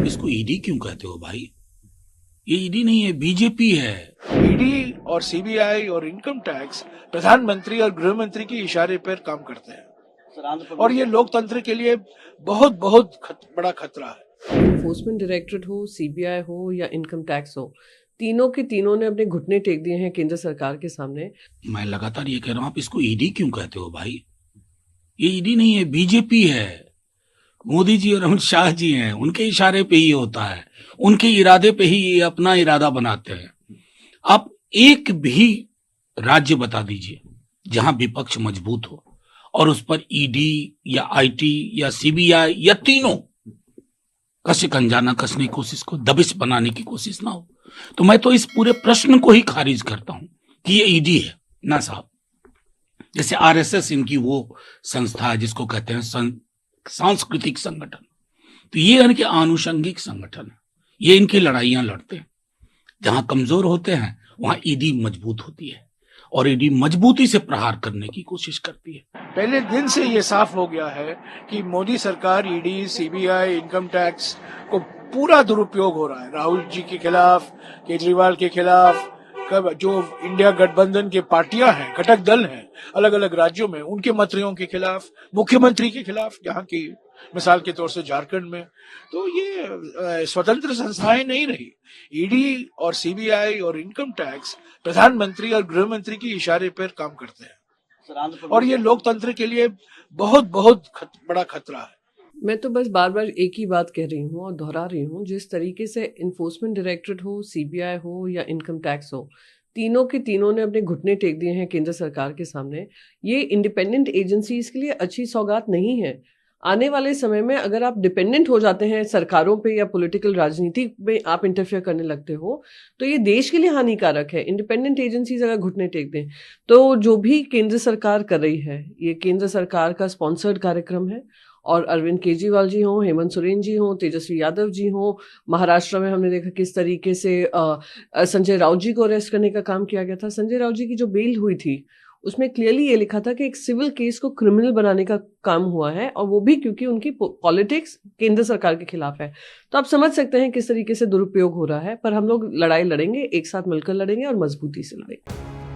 इसको ईडी क्यों कहते हो भाई? ये ईडी नहीं है, बीजेपी है। ईडी और सीबीआई और इनकम टैक्स प्रधानमंत्री और गृह मंत्री के इशारे पर काम करते हैं और ये लोकतंत्र के लिए बहुत बहुत बड़ा खतरा है। एनफोर्समेंट डायरेक्टरेट हो, सीबीआई हो या इनकम टैक्स हो, तीनों के तीनों ने अपने घुटने टेक दिए हैं केंद्र सरकार के सामने। मैं लगातार ये कह रहा हूं, आप इसको ईडी क्यों कहते हो भाई? ये ईडी नहीं है, बीजेपी है। मोदी जी और अमित शाह जी हैं, उनके इशारे पे ही होता है, उनके इरादे पे ही ये अपना इरादा बनाते हैं। आप एक भी राज्य बता दीजिए जहां विपक्ष मजबूत हो और उस पर ईडी या आईटी या सीबीआई या तीनों कसे कंजाना कसने की कोशिश को, दबिश बनाने की कोशिश ना हो। तो मैं तो इस पूरे प्रश्न को ही खारिज करता हूं कि ये ईडी है ना साहब। जैसे आरएसएस इनकी वो संस्था है जिसको कहते हैं सांस्कृतिक संगठन, तो ये इनके आनुषंगिक संगठन है। ये इनकी लड़ाइयां लड़ते हैं, जहां कमजोर होते हैं वहां ईडी मजबूत होती है और ईडी मजबूती से प्रहार करने की कोशिश करती है। पहले दिन से ये साफ हो गया है कि मोदी सरकार, ईडी, सीबीआई, इनकम टैक्स को पूरा दुरुपयोग हो रहा है। राहुल जी के खिलाफ, केजरीवाल के खिलाफ, जो इंडिया गठबंधन के पार्टियां हैं, घटक दल हैं अलग अलग राज्यों में, उनके मंत्रियों के खिलाफ, मुख्यमंत्री के खिलाफ, यहाँ की मिसाल के तौर से झारखंड में। तो ये स्वतंत्र संस्थाएं नहीं रही। ईडी और सीबीआई और इनकम टैक्स प्रधानमंत्री और गृह मंत्री के इशारे पर काम करते हैं और ये लोकतंत्र के लिए बहुत बहुत बड़ा खतरा है। मैं तो बस बार बार एक ही बात कह रही हूँ और दोहरा रही हूँ, जिस तरीके से इन्फोर्समेंट डायरेक्टरेट हो, सीबीआई हो या इनकम टैक्स हो, तीनों के तीनों ने अपने घुटने टेक दिए हैं केंद्र सरकार के सामने। ये इंडिपेंडेंट एजेंसीज के लिए अच्छी सौगात नहीं है। आने वाले समय में अगर आप डिपेंडेंट हो जाते हैं सरकारों पे या पॉलिटिकल राजनीति में आप इंटरफेयर करने लगते हो, तो ये देश के लिए हानिकारक है। इंडिपेंडेंट एजेंसीज अगर घुटने टेक दें, तो जो भी केंद्र सरकार कर रही है, ये केंद्र सरकार का स्पॉन्सर्ड कार्यक्रम है और अरविंद केजरीवाल जी हों, हेमंत सोरेन जी हों, तेजस्वी यादव जी हों, महाराष्ट्र में हमने देखा किस तरीके से संजय राउत जी को अरेस्ट करने का काम किया गया था। संजय राउत जी की जो बेल हुई थी उसमें क्लियरली ये लिखा था कि एक सिविल केस को क्रिमिनल बनाने का काम हुआ है, और वो भी क्योंकि उनकी पॉलिटिक्स केंद्र सरकार के खिलाफ है। तो आप समझ सकते हैं किस तरीके से दुरुपयोग हो रहा है। पर हम लोग लड़ाई लड़ेंगे, एक साथ मिलकर लड़ेंगे और मजबूती से लड़ेंगे।